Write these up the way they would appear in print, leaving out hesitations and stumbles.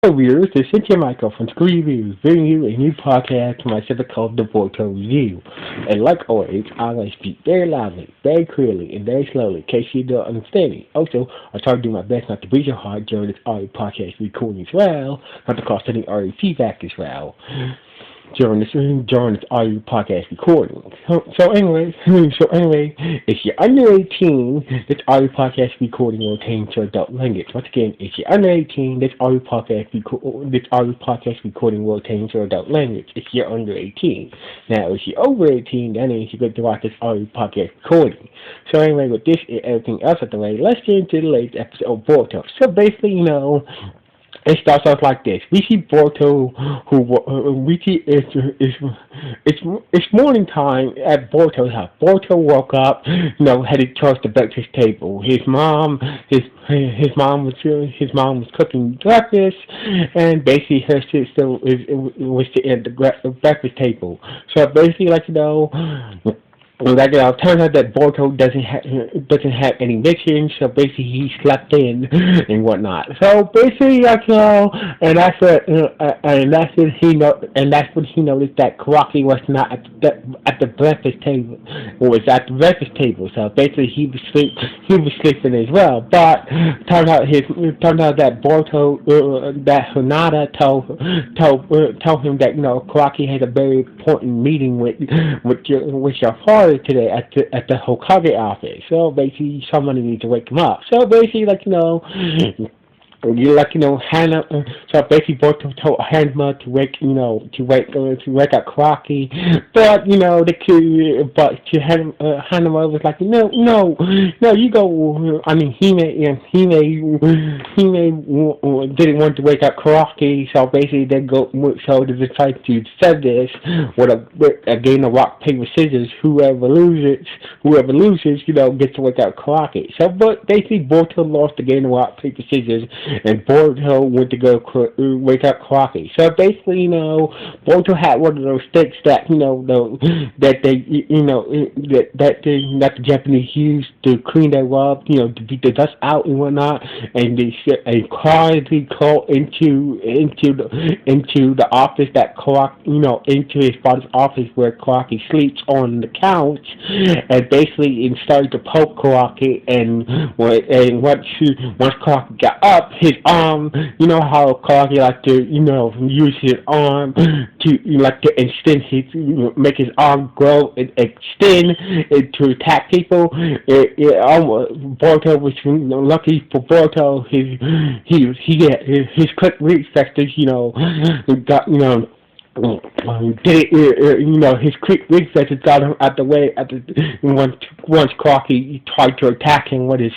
Hello viewers, this is your Michael from Screen Reviews, bringing you a new podcast for my series called The Boruto Review. And like always, I like to speak very loudly, very clearly, and very slowly in case you don't understand me. Also, I try to do my best not to breach your heart during this audio podcast recording as well, not to cause any audio feedback as well during this audio podcast recording. So anyway, if you're under 18, this audio podcast recording will contain to adult language. Once again, if you're under 18, this audio podcast recording will contain to adult language. If you're under 18, now if you're over 18, that means you're going to watch this audio podcast recording. So anyway, with this and everything else at the way, let's get into the latest episode of Boruto. So basically, it starts off like this. We see Boruto, we see it's morning time at Boruto's house. Boruto woke up, headed towards the breakfast table. His mom was cooking breakfast, and basically her sister was sitting at the breakfast table. So basically, turns out that Boruto doesn't have any missions, so basically he slept in and whatnot. So basically, and that's when he noticed that Karaki was not at the breakfast table, or was at the breakfast table. So basically, he was sleeping as well. But turns out that Boruto that Hinata told him that Karaki had a very important meeting with your father today at the Hokage office. So basically, somebody needs to wake him up. So basically, Hannah. So basically, Boruto told Hanma to wake up Karaki, but to Hanma was like, no, you go. I mean, he didn't want to wake up Karaki, so basically they decide to set this with a game of rock paper scissors. Whoever loses, gets to wake up Karaki. So, but basically, Boruto lost the game of rock paper scissors, and Boruto went to go wake up Karaki. So basically, Boruto had one of those sticks that that the Japanese used to clean their rub, to beat the dust out and whatnot, and they quietly crawled into the office that Karaki, into his father's office where Karaki sleeps on the couch, and basically started to poke Karaki, and once Karaki got up, his arm, how Karaki like to, use his arm to extend make his arm grow and extend to attack people. Boruto was lucky for Boruto. His quick reflexes, got his quick reflexes got him out the way once Karaki tried to attack him with his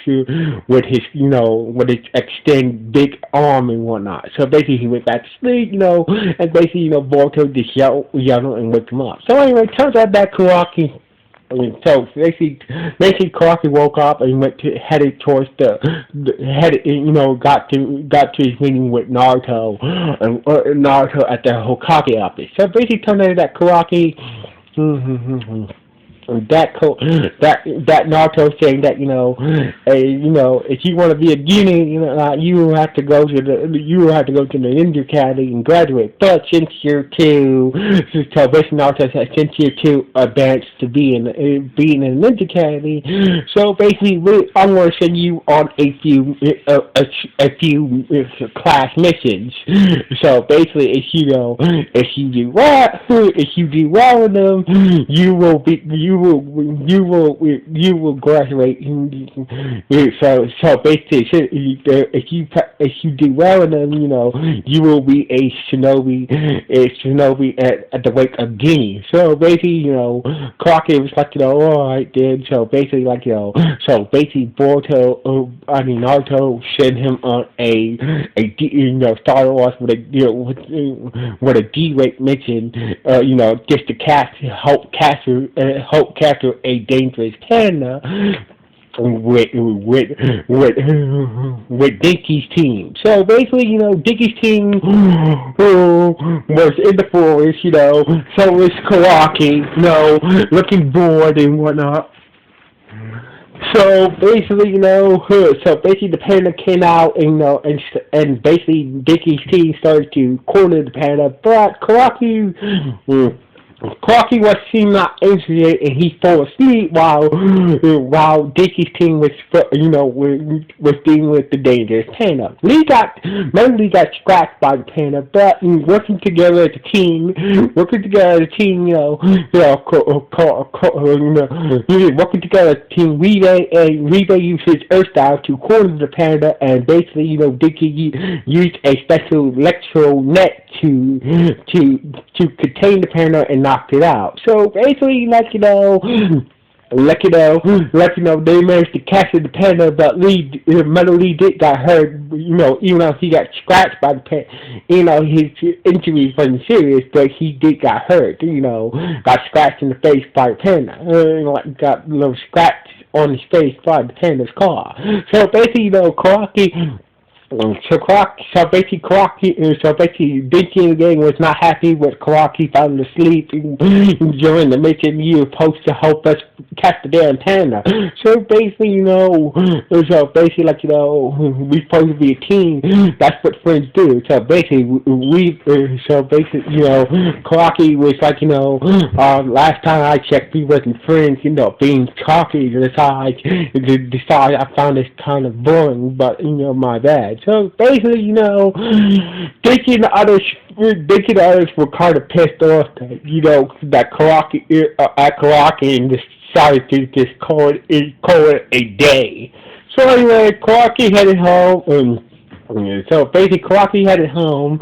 extend big arm and whatnot. So basically he went back to sleep, and basically Boruto just yelled and woke him up. So anyway, it turns out that Karaki. So basically, Karaki woke up and headed towards got to his meeting with Naruto and Naruto at the Hokage office. So basically, turned out that Karaki. That Naruto saying that if you want to be a genie, you will have to go to the Ninja Academy and graduate. But since you're too, so basically Naruto said, since you're too advanced to be in a Ninja Academy, so basically I'm going to send you on a few class missions. So basically, if you do well in them, you will graduate. So basically, if you do well in them, you will be a shinobi at the wake of Guinea. So basically, Karaki was like, all right, then. So basically, Naruto sent him on started off with a D-rate mission, just to help capture a dangerous panda with Dinky's team. So basically, Dinky's team was in the forest, so was Karaki, looking bored and whatnot. So basically, so basically the panda came out, and and basically Dickie's team started to corner the panda, but Clarky was seemed not interested, and he fell asleep while Dickie's team was dealing with the dangerous panda. Lee got scratched by the panda, but working together as a team, Rebay used his earth style to corner the panda, and basically, Dickie used a special electro net to contain the panda and knocked it out. So basically, they managed to capture the panda, but Metal Lee did got hurt, even though he got scratched by the panda, his injuries wasn't serious, but he did got hurt, got scratched in the face by the panda, got a little scratch on his face by the panda's claw. So basically, Kawaki Dinky in the gang was not happy with Kawaki falling asleep during the mission. You were supposed to help us catch the damn panda. So basically, we supposed to be a team. That's what friends do. So basically, Kawaki was like, last time I checked, we wasn't friends. Being cocky decides I found this kind of boring, but my bad. So basically, Dickie and the others were kind of pissed off that Karaki and decided to just call it a day. So anyway, Karaki headed home, and so basically, Kawaki headed home,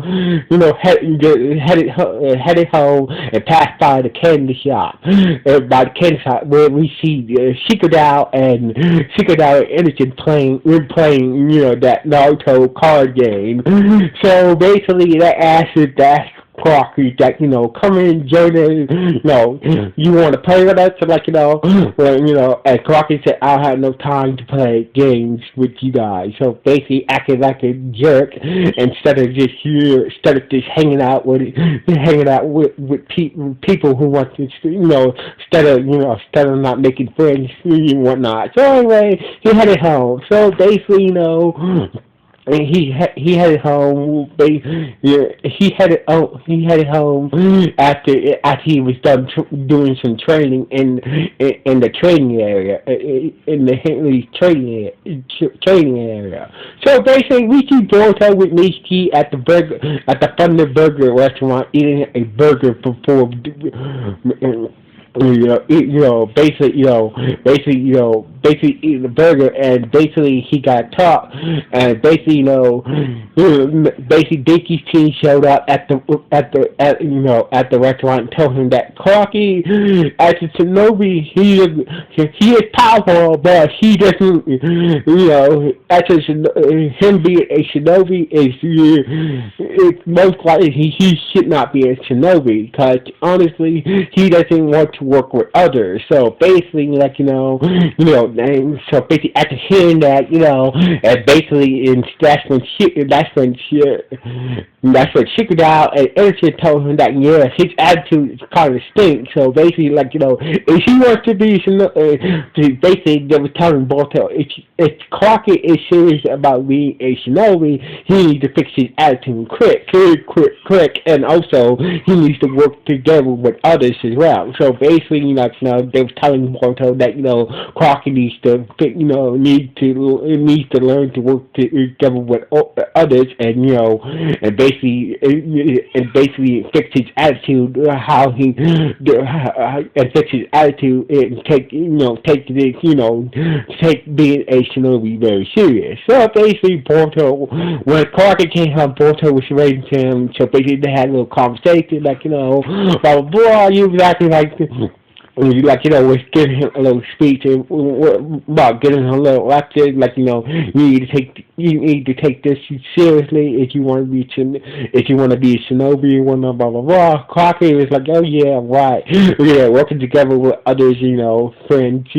headed home and passed by the candy shop. By the candy shop where we see Shikadao and Innocent playing, that Naruto card game. So basically, they asked Kawaki that, come in, join us, you want to play with us? And and Kawaki said, I don't have no time to play games with you guys. So basically acting like a jerk instead of just hanging out with people who want to, instead of not making friends and whatnot. So anyway, he headed home. So basically, he headed home. He headed home after he was done doing some training in the training area, in the Henley training area. So basically, we see Boruto with Mishiki at the Thunder Burger restaurant eating a burger before. Basically eating the burger, and basically he got caught, and basically Dickie's team showed up at the restaurant and told him that Clarky, as a shinobi, he is powerful, but he doesn't, him being a shinobi it's most likely he should not be a shinobi, because honestly he doesn't want to work with others. So basically, and so basically after hearing that, and basically, and that's when Shikadao and Innocent told him that, his attitude is kind of stinks. So basically, if he wants to be, basically they were telling Boruto, if Clarky is serious about being a shinobi, he needs to fix his attitude quick, and also he needs to work together with others as well. So basically, they were telling Boruto that, Clarky needs to learn to work together with others, and basically fix his attitude, take being a shinobi very serious. So basically, Boruto, when Clarky came home, Boruto was raising him. So basically, they had a little conversation, blah blah blah. You was acting like. Was giving him a little speech about getting him a little lecture, you need to take this seriously if you want to be a shinobi, blah blah blah. Clarky was like, oh yeah, right, working together with others, friends, I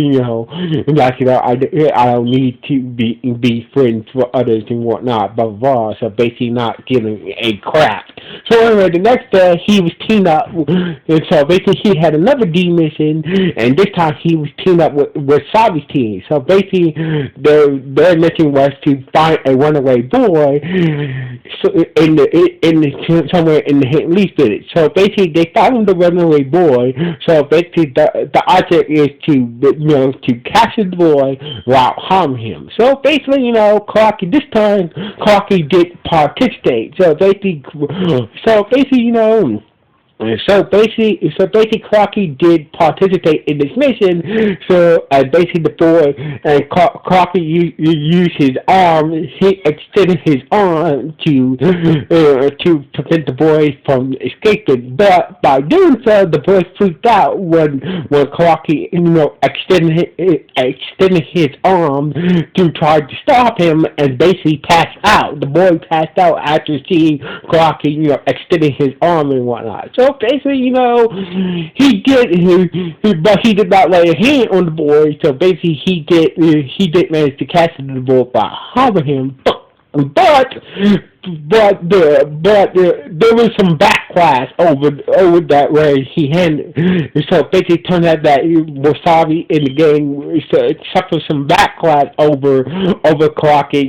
don't need to be friends with others and whatnot, blah blah blah. So basically, not giving a crap. So anyway, the next day he was teamed up, and so basically he had another D mission, and this time he was teamed up with Sabi's team. So basically, their mission was to find a runaway boy, so somewhere in the Hidden Leaf village. So basically, they found the runaway boy. So basically, the object is to capture the boy without harming him. So basically, Clarky this time Clarky did participate. So basically, Clarky did participate in this mission. So basically, the boy and Clarky used his arm. He extended his arm to prevent the boy from escaping. But by doing so, the boy freaked out when Clarky extended his arm to try to stop him, and basically passed out. The boy passed out after seeing Clarky extending his arm and whatnot. So basically, but he did not lay a hand on the boy. So basically, he did manage to catch the boy by harming him. But there was some backlash over that where he handed. So basically, it turned out that Wasabi in the game suffered some backlash over Clarky,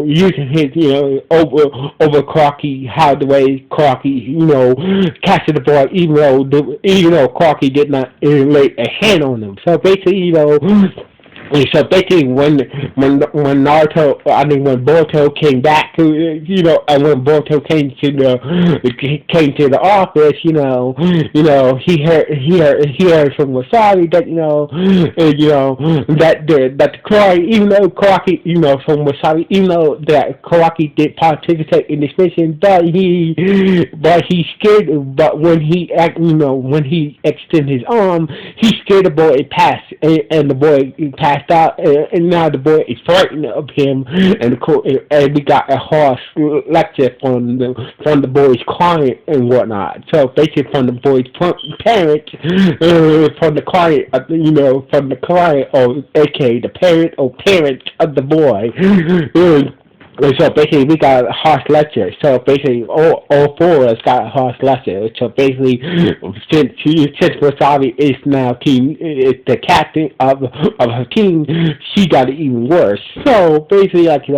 using his over Clarky, how the way Clarky captured the boy, even though Clarky did not lay a hand on him. So basically, when Boruto came back, and when Boruto came to the office, he heard from Wasabi that the Clarky, even though Clarky, from Wasabi, even though that Clarky did participate in this mission, but he scared, but when he extended his arm, he scared the boy and the boy passed out, and now the boy is frightened of him, and we got a harsh lecture from the boy's client and whatnot. So basically, from the boy's parent, from the client, from the client, or aka the parent or parents of the boy. So basically, we got a harsh lecture. So basically, all four of us got a harsh lecture. So basically, since Wasabi is now is the captain of her team, she got it even worse. So basically, damn.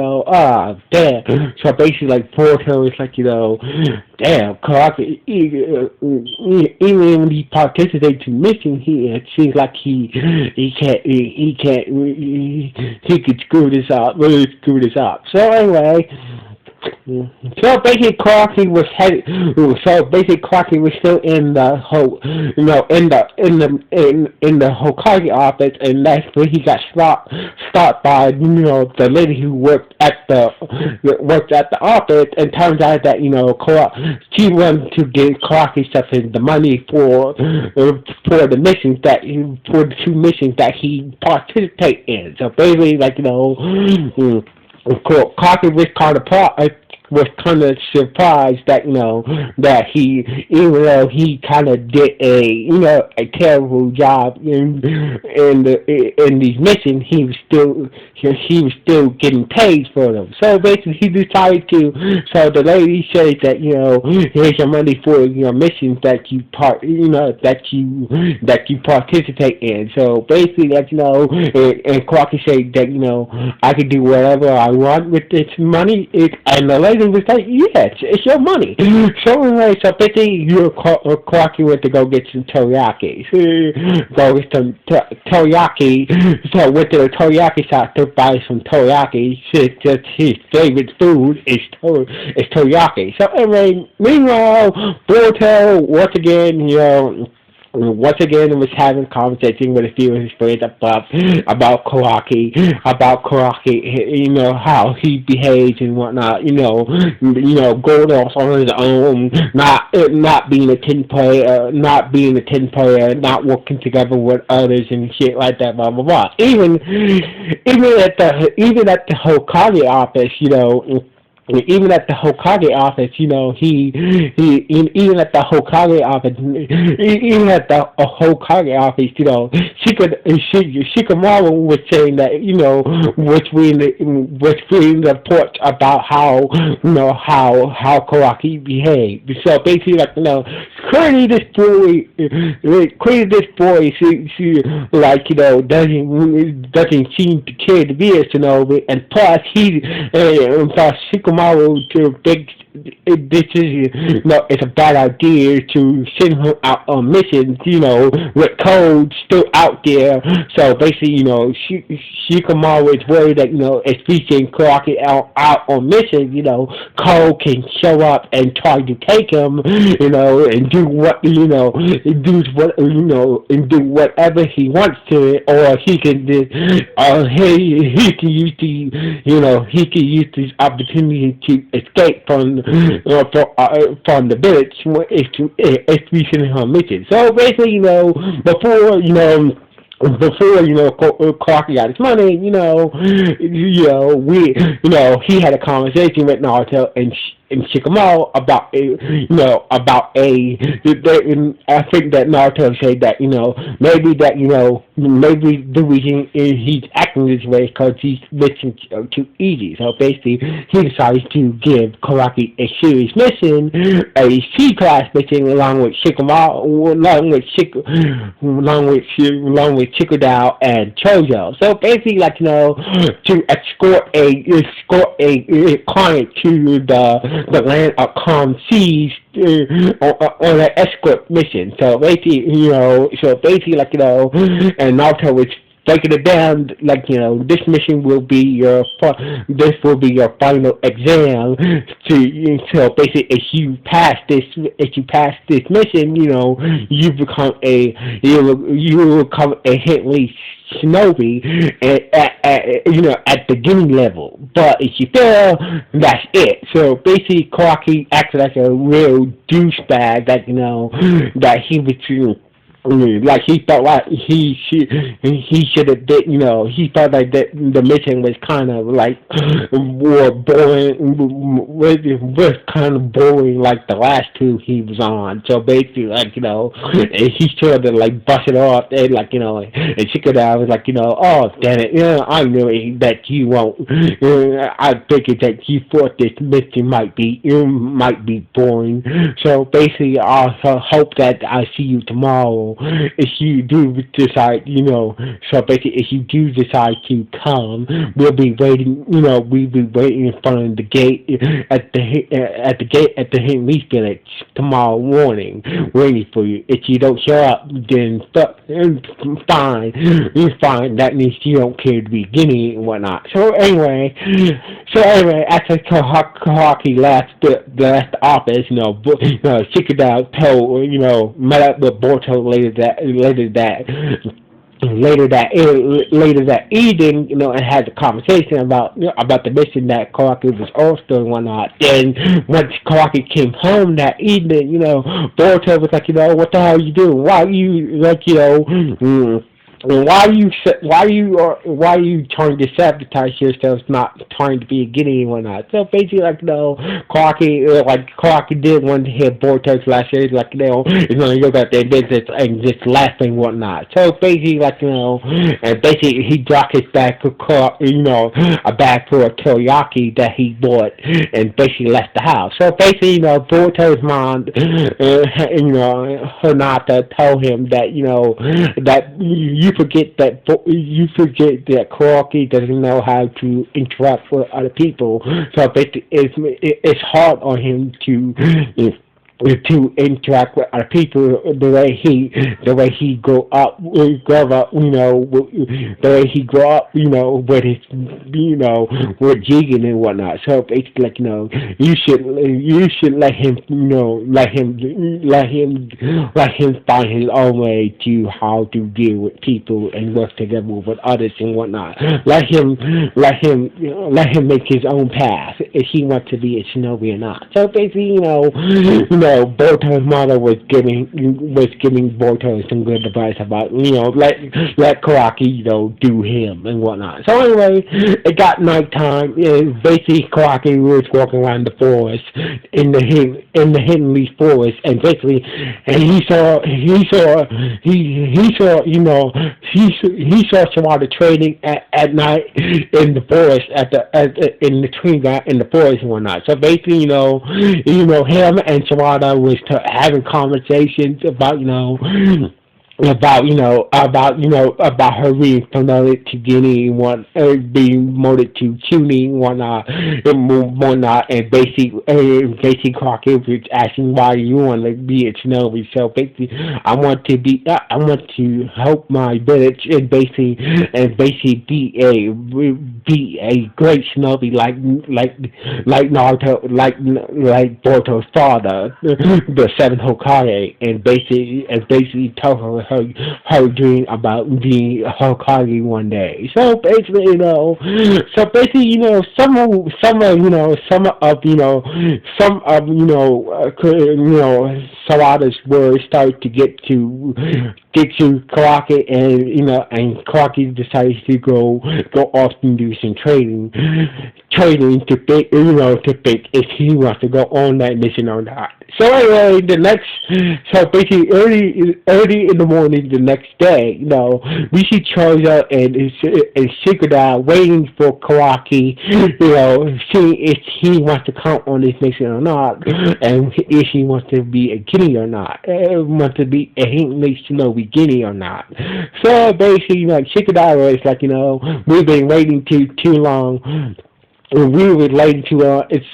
So basically, Boruto is damn, Clarky, even when he participates in mission, it seems like he could screw this up, really screw this up. So anyway, so basically Clarky was still in the whole, in the Hokage office, and that's where he got stopped by, the lady who worked at the office, and turns out that, she wanted to give Clarky the money for the missions for the two missions that he participated in. So basically, Clarky was kind of surprised that that he, even though he kind of did a terrible job in these missions, he was still getting paid for them. So basically, he decided to. So the lady says that here's your money for your missions that you participate in. So basically, and Clarky said that I can do whatever I want with this money. And the lady was like, yes, it's your money. So anyway, so basically, Clarky went to go get some teriyaki. Go get some teriyaki. So went to the teriyaki shop to buy some teriyaki. His favorite food is teriyaki. So anyway, meanwhile, Boruto once again, was having a conversation with a few of his friends about Clarky, how he behaves and whatnot, going off on his own, not being a team player, not working together with others and shit like that, blah blah blah. Even at the Hokage office, even at the Hokage office, even at the Hokage office, even at the Hokage office, Shikamaru was saying that, was reading the reports about how Karaki behaved. So basically, clearly this boy, doesn't seem to care to be a shinobi, and plus Shikamaru to big decision, it's a bad idea to send him out on missions, with codes still out there. So basically, Shikamaru is worried that, if he sends Karaki out on missions, Code can show up and try to take him, and do whatever he wants to, or he can just, he can use this opportunity to escape from the village if we send him on mission. So basically, before Clark got his money, he had a conversation with Naruto and Shikamaru about I think that Naruto said that, maybe the reason he's acting this way is because he's mission too easy. So basically, he decided to give Karaki a serious mission, a C-class mission, along with Shikamaru, along with Shikadao and Chojo. So basically, to escort a client to the land of calm seas on an escort mission. So basically, and Naruto was breaking it down, this mission will be your final exam. So basically, if you pass this mission, you become a Hitley shinobi at the beginning level. But if you fail, that's it. So basically, Karaki acted like a real douchebag that he was. He felt like he should have did, he felt like that the mission was kind of more boring, was kind of boring like the last two he was on. So basically, he should have busted off and and Shikada was oh damn it, I knew that you won't. I figured that you thought this mission might be boring. So basically, I hope that I see you tomorrow. If you do decide, so basically, if you do decide to come, we'll be waiting. We'll be waiting in front of the gate at the Henry Village tomorrow morning, waiting for you. If you don't show up, then fine. That means you don't care to be beginning and whatnot. So anyway, after Kahaki left the office, Shikada told, met up with Boruto later that evening, and had a conversation about the mission that Karaki was also and whatnot. Then once Karaki came home that evening, Boruto was what the hell are you doing? Why are you why are you trying to sabotage yourself, not trying to be a guinea and whatnot? So basically, Clarky did want to hear Boruto's last year, he's gonna go about their business and just laugh and whatnot. So basically, and basically he dropped his bag for a bag for a teriyaki that he bought, and basically left the house. So basically, Boruto's mom, Hinata told him that that you forget that Karaki doesn't know how to interact with other people. So basically, it's hard on him to interact with other people the way he grew up, with his, with Jigen and whatnot. So basically, you should let him find his own way to how to deal with people and work together with others and whatnot. Let him make his own path if he wants to be a shinobi or not. So basically, Boruto's mother was giving Boruto some good advice about let Karaki do him and whatnot. So anyway, it got nighttime. Basically, Karaki was walking around the forest in the hidden leaf forest, and basically, and he saw Shawada trading at night in the forest in the tree in the forest and whatnot. So basically, him and Shawada was having conversations about her being promoted to Guinea and being promoted to Cuny and whatnot, and basically Crockett was asking why you want to be a Shinobi. So basically, I want to help my village and basically be a great Shinobi like Naruto, like Boruto's father, the seventh Hokage, and basically tell her dream about being a Hokage one day. So basically, Sawada's words start to get to Karaki, and Karaki decides to go off and do some trading to pick if he wants to go on that mission or not. So anyway, basically early in the morning the next day, we see Chozo and Shikada waiting for Karaki, seeing if he wants to come on this mission or not, and if he wants to be a Guinea or not, wants to be a Shinobi Guinea or not. So basically, Shikada was we've been waiting too long. We were late to it's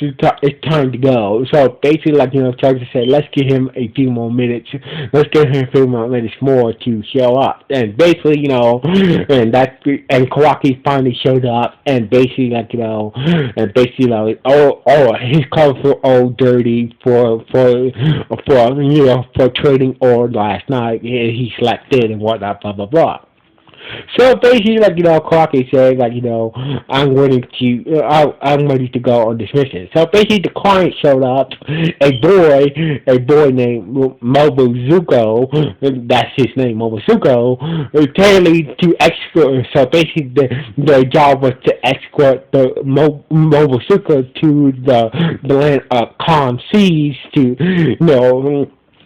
time to go. So basically, Charles said, let's give him a few more minutes. Let's give him a few more minutes more to show up. And basically, and Kawaki finally showed up, and basically, his clothes were all dirty for trading ore last night. He slept in and whatnot, blah blah blah. So basically, Crockett said, I'm ready to go on this mission. So basically, the client showed up, a boy named Momozuko, that's his name, Momozuko, apparently to escort. So basically, the job was to escort the Momozuko to the land of calm seas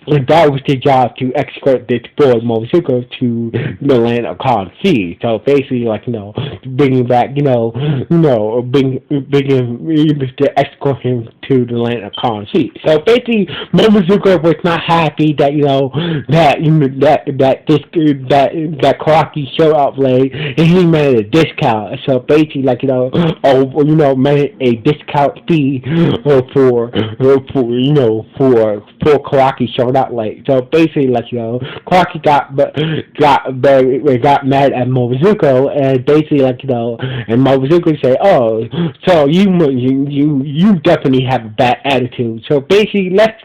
and that was their job, to escort this boy Momozuko to the land of calm sea. So basically, bringing back, bring him to escort him to the land of calm sea. So basically, Momozuko was not happy that that Karaki showed up late, and he made a discount. So basically, made a discount fee for Karaki showing up late. So basically, Karaki got mad at Momozuko, and basically, and Momozuko said, "Oh, so you definitely have a bad attitude. So basically, let's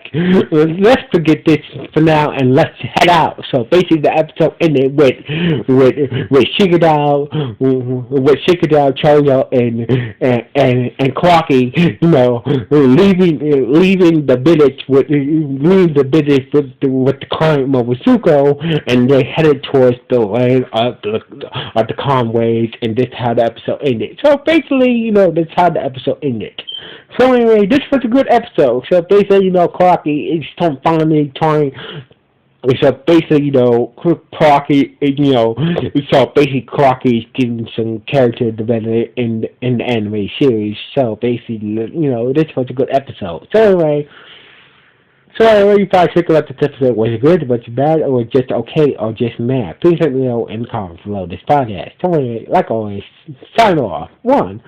forget this for now and let's head out." So basically, the episode ended with Shikadao, Choyo, and Karaki, leaving the village with the client Momozuko, and they headed towards the land of the calm waves, and this is how the episode ended. So basically, that's how the episode ended. So anyway, this was a good episode. So basically, Karaki is finally trying. So basically, Karaki, so basically, Karaki is getting some character development in the anime series. So basically, this was a good episode. So anyway, you probably think about this episode. Was it good, was it bad, or just okay, or just mad? Please let me know in the comments below this podcast. So anyway, like always, sign off. 1.